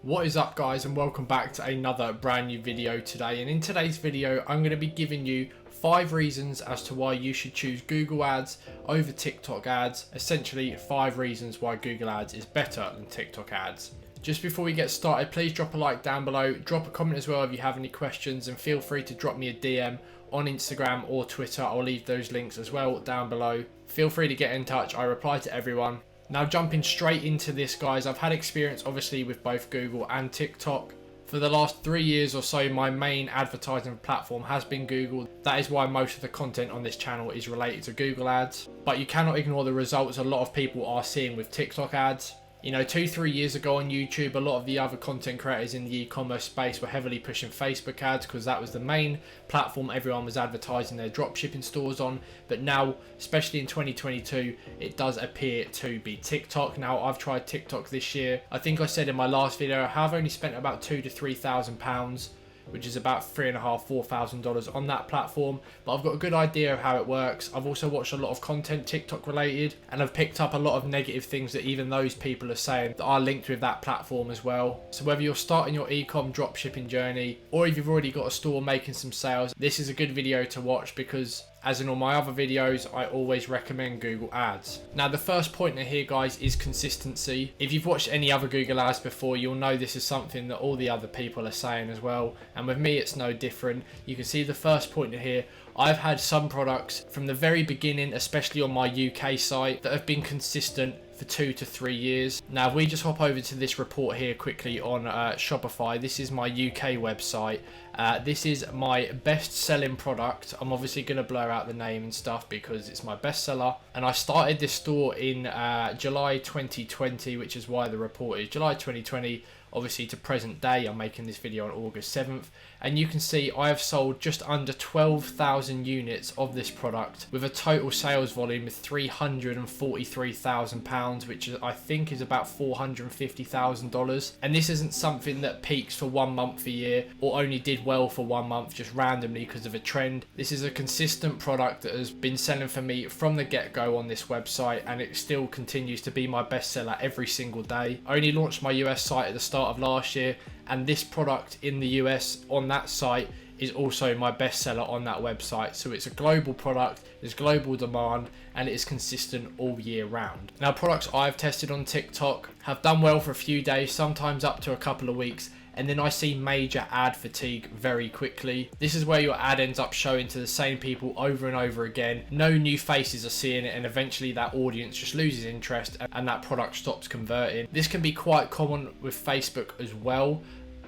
What is up guys, and welcome back to another brand new video today. And in today's video I'm going to be giving you 5 reasons as to why you should choose Google ads over TikTok ads. Essentially 5 reasons why Google ads is better than TikTok ads. Just before we get started, please drop a like down below, drop a comment as well if you have any questions, and feel free to drop me a DM on Instagram or Twitter. I'll leave those links as well down below. Feel free to get in touch, I reply to everyone. Now jumping straight into this guys, I've had experience obviously with both Google and TikTok. For the last 3 years or so, my main advertising platform has been Google. That is why most of the content on this channel is related to Google ads. But you cannot ignore the results a lot of people are seeing with TikTok ads. You know, 2-3 years ago on YouTube, a lot of the other content creators in the e-commerce space were heavily pushing Facebook ads because that was the main platform everyone was advertising their dropshipping stores on. But now, especially in 2022, it does appear to be TikTok. Now, I've tried TikTok this year. I think I said in my last video, I have only spent about £2,000 to £3,000, which is about $3,500–4,000 on that platform, but I've got a good idea of how it works. I've also watched a lot of content TikTok related, and I've picked up a lot of negative things that even those people are saying that are linked with that platform as well. So whether you're starting your e-com dropshipping journey, or if you've already got a store making some sales, this is a good video to watch because, as in all my other videos, I always recommend Google ads. Now the first pointer here guys is consistency. If you've watched any other Google ads before, you'll know this is something that all the other people are saying as well, and with me it's no different. You can see the first pointer here. I've had some products from the very beginning, especially on my UK site, that have been consistent for 2 to 3 years. Now if we just hop over to this report here quickly on Shopify, this is my UK website. This is my best selling product. I'm obviously going to blur out the name and stuff because it's my bestseller, and I started this store in July 2020, which is why the report is July 2020 obviously to present day. I'm making this video on August 7th, and you can see I have sold just under 12,000 units of this product with a total sales volume of £343,000, which is, I think is about $450,000. And this isn't something that peaks for 1 month a year or only did well for 1 month just randomly because of a trend. This is a consistent product that has been selling for me from the get-go on this website, and it still continues to be my bestseller every single day. I only launched my US site at the start of last year, and this product in the US on that site is also my bestseller on that website. So it's a global product, there's global demand, and it is consistent all year round. Now products I've tested on TikTok have done well for a few days, sometimes up to a couple of weeks, and then I see major ad fatigue very quickly. This is where your ad ends up showing to the same people over and over again. No new faces are seeing it, and eventually that audience just loses interest and that product stops converting. This can be quite common with Facebook as well,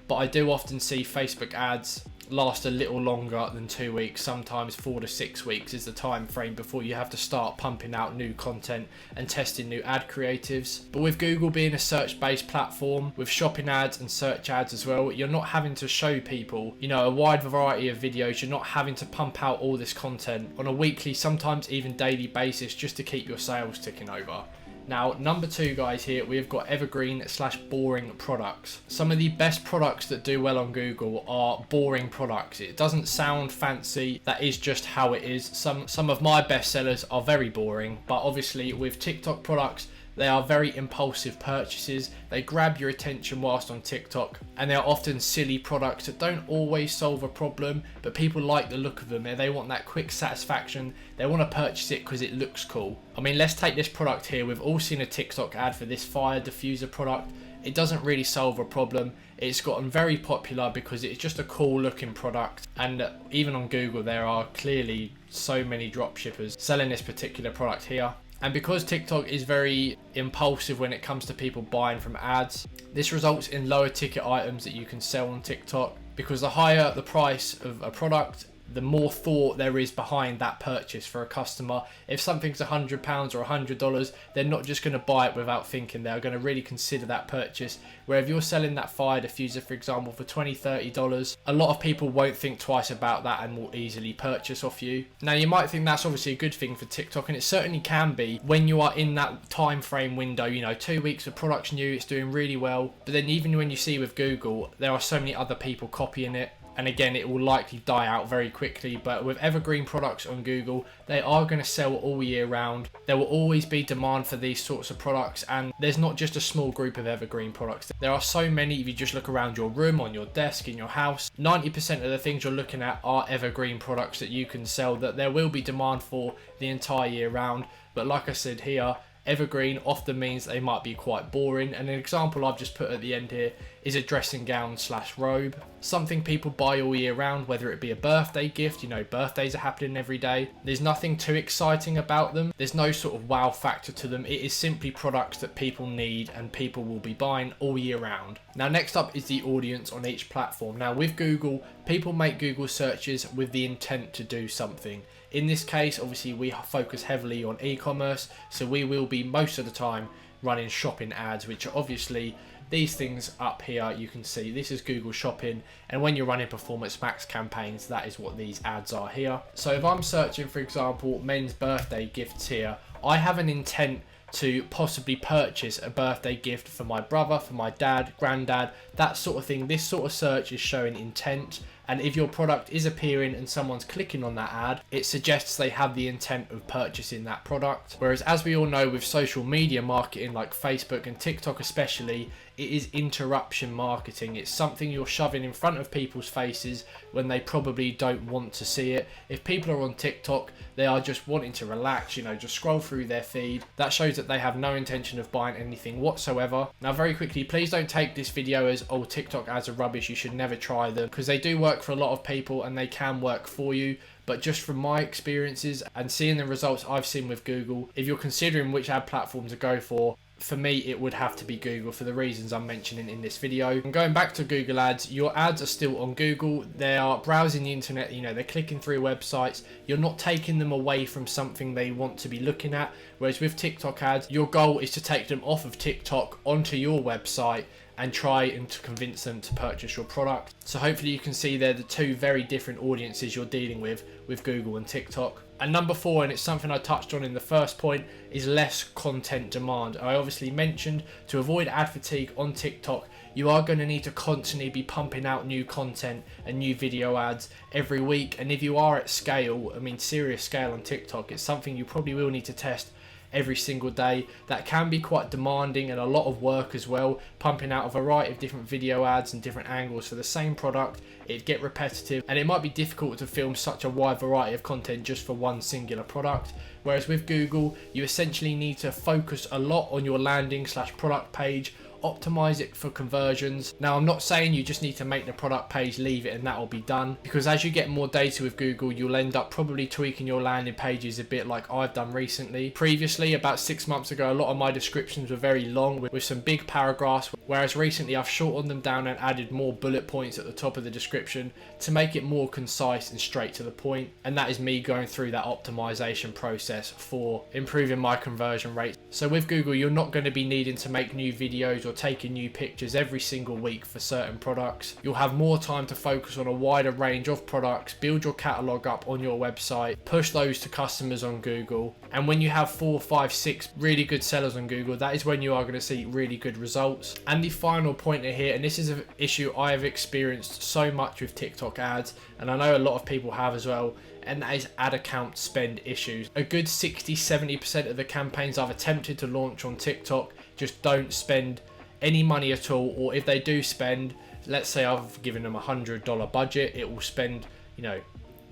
but I do often see Facebook ads last a little longer than 2 weeks. Sometimes 4 to 6 weeks is the time frame before you have to start pumping out new content and testing new ad creatives. But with Google being a search-based platform with shopping ads and search ads as well, you're not having to show people, you know, a wide variety of videos. You're not having to pump out all this content on a weekly, sometimes even daily basis just to keep your sales ticking over. Now, number 2 guys, here we've got evergreen/boring products. Some of the best products that do well on Google are boring products. It doesn't sound fancy, that is just how it is. Some of my best sellers are very boring, but obviously with TikTok products, they are very impulsive purchases. They grab your attention whilst on TikTok, and they're often silly products that don't always solve a problem, but people like the look of them and they want that quick satisfaction. They want to purchase it because it looks cool. I mean, let's take this product here. We've all seen a TikTok ad for this fire diffuser product. It doesn't really solve a problem. It's gotten very popular because it's just a cool looking product, and even on Google there are clearly so many dropshippers selling this particular product here. And because TikTok is very impulsive when it comes to people buying from ads, this results in lower ticket items that you can sell on TikTok, because the higher the price of a product, the more thought there is behind that purchase for a customer. If something's £100 or $100, they're not just going to buy it without thinking. They're going to really consider that purchase. Where if you're selling that fire diffuser, for example, for $20–30, a lot of people won't think twice about that and will easily purchase off you. Now you might think that's obviously a good thing for TikTok, and it certainly can be when you are in that time frame window. You know, 2 weeks of product's new, it's doing really well. But then even when you see with Google, there are so many other people copying it. and again, it will likely die out very quickly. But with evergreen products on Google, they are going to sell all year round. There will always be demand for these sorts of products, and there's not just a small group of evergreen products. There are so many. If you just look around your room, on your desk, in your house, 90% of the things you're looking at are evergreen products that you can sell, that there will be demand for the entire year round. But like I said here, evergreen often means they might be quite boring, and an example I've just put at the end here is a dressing gown / robe. Something people buy all year round, whether it be a birthday gift. You know, birthdays are happening every day. There's nothing too exciting about them. There's no sort of wow factor to them. It is simply products that people need and people will be buying all year round. Now, next up is the audience on each platform. Now, with Google, people make Google searches with the intent to do something. In this case, obviously, we focus heavily on e-commerce, so we will be most of the time running shopping ads, which are obviously these things up here. You can see this is Google Shopping, and when you're running Performance Max campaigns, that is what these ads are here. So if I'm searching, for example, men's birthday gifts here, I have an intent to possibly purchase a birthday gift for my brother, for my dad, granddad, that sort of thing. This sort of search is showing intent, and if your product is appearing and someone's clicking on that ad, it suggests they have the intent of purchasing that product. Whereas, as we all know, with social media marketing like Facebook and TikTok especially, it is interruption marketing. It's something you're shoving in front of people's faces when they probably don't want to see it. If people are on TikTok, they are just wanting to relax, you know, just scroll through their feed. That shows that they have no intention of buying anything whatsoever. Now, very quickly, please don't take this video as, oh, TikTok ads are rubbish, you should never try them, because they do work for a lot of people and they can work for you. But just from my experiences and seeing the results I've seen with Google, if you're considering which ad platform to go for me, it would have to be Google for the reasons I'm mentioning in this video. And going back to Google ads, your ads are still on Google. They are browsing the internet, you know, they're clicking through websites. You're not taking them away from something they want to be looking at. Whereas with TikTok ads, your goal is to take them off of TikTok onto your website and try and to convince them to purchase your product. So hopefully you can see they're the two very different audiences you're dealing with Google and TikTok. And number 4, and it's something I touched on in the first point, is less content demand. I obviously mentioned to avoid ad fatigue on TikTok, you are going to need to constantly be pumping out new content and new video ads every week. And if you are at scale, I mean serious scale on TikTok, it's something you probably will need to test every single day. That can be quite demanding and a lot of work as well, pumping out a variety of different video ads and different angles for the same product. It'd get repetitive and it might be difficult to film such a wide variety of content just for one singular product. Whereas with Google, you essentially need to focus a lot on your landing / product page, optimize it for conversions. Now, I'm not saying you just need to make the product page, leave it, and that will be done, because as you get more data with Google, you'll end up probably tweaking your landing pages a bit like I've done recently. Previously, about 6 months ago, a lot of my descriptions were very long with some big paragraphs, whereas recently I've shortened them down and added more bullet points at the top of the description to make it more concise and straight to the point. And that is me going through that optimization process for improving my conversion rate. So with Google, you're not going to be needing to make new videos or taking new pictures every single week for certain products. You'll have more time to focus on a wider range of products, build your catalog up on your website, push those to customers on Google. And when you have 4, 5, 6 really good sellers on Google, that is when you are going to see really good results. And the final pointer here, and this is an issue I have experienced so much with TikTok ads, and I know a lot of people have as well, and that is ad account spend issues. A good 60-70% of the campaigns I've attempted to launch on TikTok just don't spend any money at all, or if they do spend, let's say I've given them $100 budget, it will spend, you know,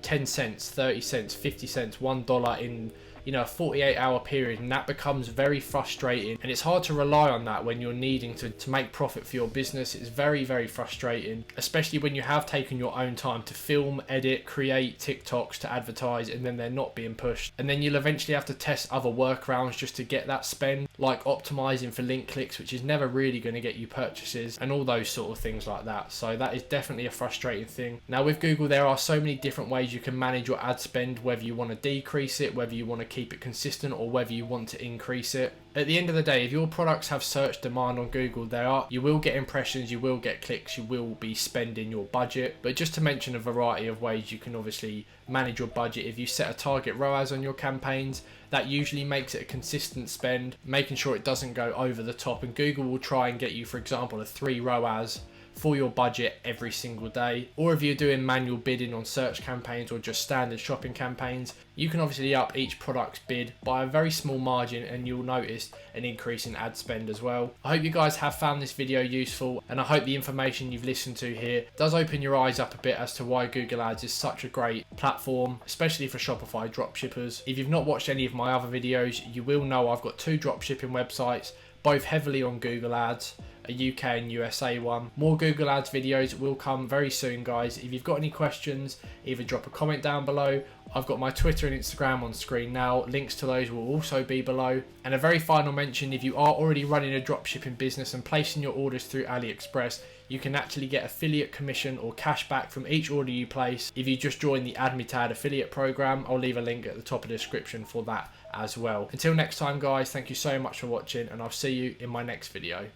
10 cents, 30 cents, 50 cents, $1 in, you know, a 48-hour period, and that becomes very frustrating. And it's hard to rely on that when you're needing to make profit for your business. It's very, very frustrating, especially when you have taken your own time to film, edit, create TikToks to advertise, and then they're not being pushed. And then you'll eventually have to test other workarounds just to get that spend, like optimizing for link clicks, which is never really going to get you purchases, and all those sort of things like that. So that is definitely a frustrating thing. Now with Google, there are so many different ways you can manage your ad spend, whether you want to decrease it, whether you want to keep it consistent, or whether you want to increase it. At the end of the day, if your products have search demand on Google, you will get impressions, you will get clicks, you will be spending your budget. But just to mention a variety of ways you can obviously manage your budget, if you set a target ROAS on your campaigns, that usually makes it a consistent spend, making sure it doesn't go over the top. And Google will try and get you, for example, a 3 ROAS for your budget every single day. Or if you're doing manual bidding on search campaigns or just standard shopping campaigns, you can obviously up each product's bid by a very small margin, and you'll notice an increase in ad spend as well. I hope you guys have found this video useful, and I hope the information you've listened to here does open your eyes up a bit as to why Google Ads is such a great platform, especially for Shopify dropshippers. If you've not watched any of my other videos, you will know I've got 2 dropshipping websites, both heavily on Google Ads, a UK and USA one. More Google Ads videos will come very soon, guys. If you've got any questions, either drop a comment down below. I've got my Twitter and Instagram on screen now. Links to those will also be below. And a very final mention, if you are already running a dropshipping business and placing your orders through AliExpress, you can actually get affiliate commission or cash back from each order you place if you just join the Admitad affiliate program. I'll leave a link at the top of the description for that as well. Until next time, guys, thank you so much for watching, and I'll see you in my next video.